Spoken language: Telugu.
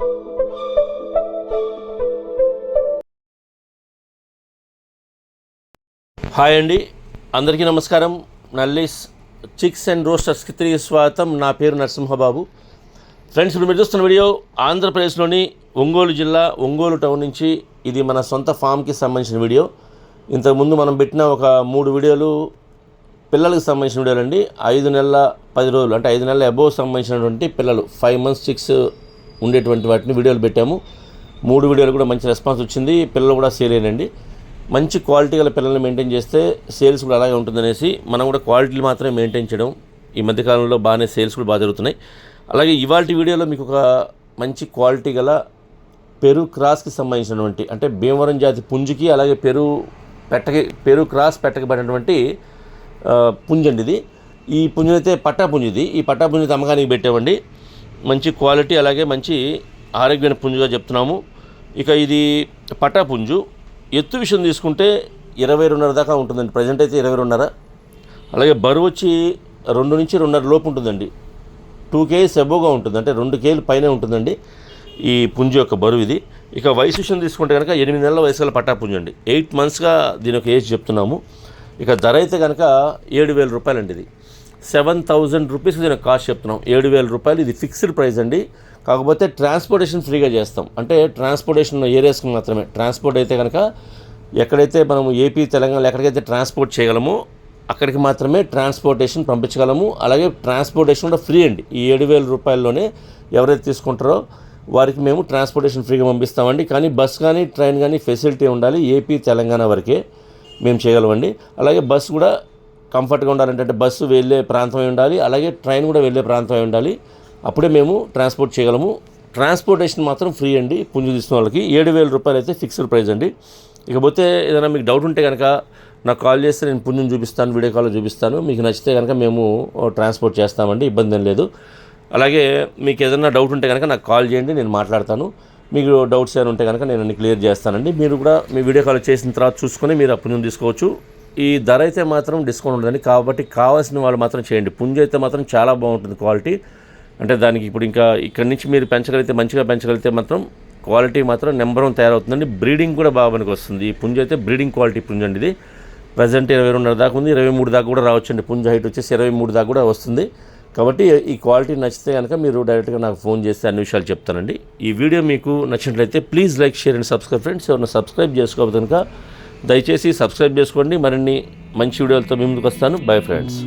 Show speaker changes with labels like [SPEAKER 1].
[SPEAKER 1] హాయ్ అండి, అందరికీ నమస్కారం. నల్లీస్ చిక్స్ అండ్ రోస్టర్స్కి తిరిగి స్వాగతం. నా పేరు నరసింహబాబు. ఫ్రెండ్స్, ఇప్పుడు మీరు చూస్తున్న వీడియో ఆంధ్రప్రదేశ్లోని ఒంగోలు జిల్లా ఒంగోలు టౌన్ నుంచి. ఇది మన సొంత ఫామ్కి సంబంధించిన వీడియో. ఇంతకుముందు మనం పెట్టిన ఒక 3 వీడియోలు పిల్లలకు సంబంధించిన వీడియోలు అండి. 5 నెలల 10 రోజులు అంటే 5 నెలల అబోవ్ సంబంధించినటువంటి పిల్లలు 5 months చిక్స్ ఉండేటువంటి వాటిని వీడియోలు పెట్టాము. 3 వీడియోలు కూడా మంచి రెస్పాన్స్ వచ్చింది. పిల్లలు కూడా సేల్ అయ్యారండి. మంచి క్వాలిటీ గల పిల్లల్ని మెయింటైన్ చేస్తే సేల్స్ కూడా అలాగే ఉంటుందనేసి మనం కూడా క్వాలిటీలు మాత్రమే మెయింటైన్ చేయడం. ఈ మధ్యకాలంలో బాగానే సేల్స్ కూడా బాగా జరుగుతున్నాయి. అలాగే ఇవాళ వీడియోలో మీకు ఒక మంచి క్వాలిటీ గల పెరు క్రాస్కి సంబంధించినటువంటి అంటే భీమవరం జాతి పుంజుకి అలాగే పెరు క్రాస్ పెట్టకబడినటువంటి పుంజండి ఇది. ఈ పుంజునైతే పట్టా పుంజుది. ఈ పట్టా పుంజుని అమ్మకానికి పెట్టామండి. మంచి క్వాలిటీ అలాగే మంచి ఆరోగ్యమైన పుంజుగా చెప్తున్నాము. ఇక ఇది పట్టా పుంజు. ఎత్తు విషయం తీసుకుంటే 22.5 దాకా ఉంటుందండి. ప్రజెంట్ అయితే 22.5. అలాగే బరువు వచ్చి 2 నుంచి 2.5 లోపు ఉంటుందండి. 2 kgs అబోవ్గా ఉంటుంది, అంటే 2 kg పైనే ఉంటుందండి ఈ పుంజు యొక్క బరువు ఇది. ఇక వయసు విషయం తీసుకుంటే కనుక 8 నెలల వయసు గల పట్టా పుంజు అండి. 8 monthsగా దీని యొక్క ఏజ్ చెప్తున్నాము. ఇక ధర అయితే కనుక 7,000 రూపాయలండి. ఇది 7,000 రూపీస్ దీని కాస్ట్ చెప్తున్నాం. 7,000 రూపాయలు. ఇది ఫిక్స్డ్ ప్రైస్ అండి. కాకపోతే ట్రాన్స్పోర్టేషన్ ఫ్రీగా చేస్తాం. అంటే ట్రాన్స్పోర్టేషన్ ఏరియాస్కి మాత్రమే. ట్రాన్స్పోర్ట్ అయితే కనుక ఎక్కడైతే మనం ఏపీ తెలంగాణ ఎక్కడికైతే ట్రాన్స్పోర్ట్ చేయగలమో అక్కడికి మాత్రమే ట్రాన్స్పోర్టేషన్ పంపించగలము. అలాగే ట్రాన్స్పోర్టేషన్ కూడా ఫ్రీ అండి. ఈ 7,000 రూపాయల్లోనే ఎవరైతే తీసుకుంటారో వారికి మేము ట్రాన్స్పోర్టేషన్ ఫ్రీగా పంపిస్తామండి. కానీ బస్ కానీ ట్రైన్ కానీ ఫెసిలిటీ ఉండాలి. ఏపీ తెలంగాణ వరకే మేము చేయగలమండి. అలాగే బస్సు కూడా కంఫర్ట్గా ఉండాలంటే బస్సు వెళ్ళే ప్రాంతమై ఉండాలి, అలాగే ట్రైన్ కూడా వెళ్ళే ప్రాంతమై ఉండాలి. అప్పుడే మేము ట్రాన్స్పోర్ట్ చేయగలము. ట్రాన్స్పోర్టేషన్ మాత్రం ఫ్రీ అండి పుంజు తీసుకున్న వాళ్ళకి. 7,000 రూపాయలు అయితే ఫిక్స్డ్ ప్రైస్ అండి. ఇకపోతే ఏదైనా మీకు డౌట్ ఉంటే కనుక నాకు కాల్ చేస్తే నేను పుంజుని చూపిస్తాను, వీడియో కాల్లో చూపిస్తాను. మీకు నచ్చితే కనుక మేము ట్రాన్స్పోర్ట్ చేస్తామండి, ఇబ్బంది ఏం లేదు. అలాగే మీకు ఏదైనా డౌట్ ఉంటే కనుక నాకు కాల్ చేయండి, నేను మాట్లాడతాను. మీకు డౌట్స్ ఏమైనా ఉంటే కనుక నేను అన్ని క్లియర్ చేస్తానండి. మీరు కూడా మీ వీడియో కాల్ చేసిన తర్వాత చూసుకొని మీరు ఆ పుంజుని తీసుకోవచ్చు. ఈ ధర అయితే మాత్రం డిస్కౌంట్ ఉంటుందండి. కాబట్టి కావాల్సిన వాళ్ళు మాత్రం చేయండి. పుంజు అయితే మాత్రం చాలా బాగుంటుంది క్వాలిటీ. అంటే దానికి ఇప్పుడు ఇంకా ఇక్కడి నుంచి మీరు పెంచగలిగితే మంచిగా పెంచగలిగితే మాత్రం క్వాలిటీ మాత్రం నెంబర్ 1 తయారవుతుందండి. బ్రీడింగ్ కూడా బాగా పనికి వస్తుంది. ఈ పుంజు అయితే బ్రీడింగ్ క్వాలిటీ పుంజు అండి. ఇది ప్రజెంట్ 22.5 దాకా ఉంది. 23 దాకా కూడా రావచ్చండి. పుంజు హైట్ వచ్చేసి 23 దాకా కూడా వస్తుంది. కాబట్టి ఈ క్వాలిటీ నచ్చితే కనుక మీరు డైరెక్ట్గా నాకు ఫోన్ చేస్తే అన్ని విషయాలు చెప్తానండి. ఈ వీడియో మీకు నచ్చినట్లయితే please like, share and subscribe. Friends, ఎవరైనా సబ్స్క్రైబ్ చేసుకోకపోతే కనుక దయచేసి సబ్స్క్రైబ్ చేసుకోండి. మరిన్ని మంచి వీడియోలతో మీ ముందుకు వస్తాను. Bye friends.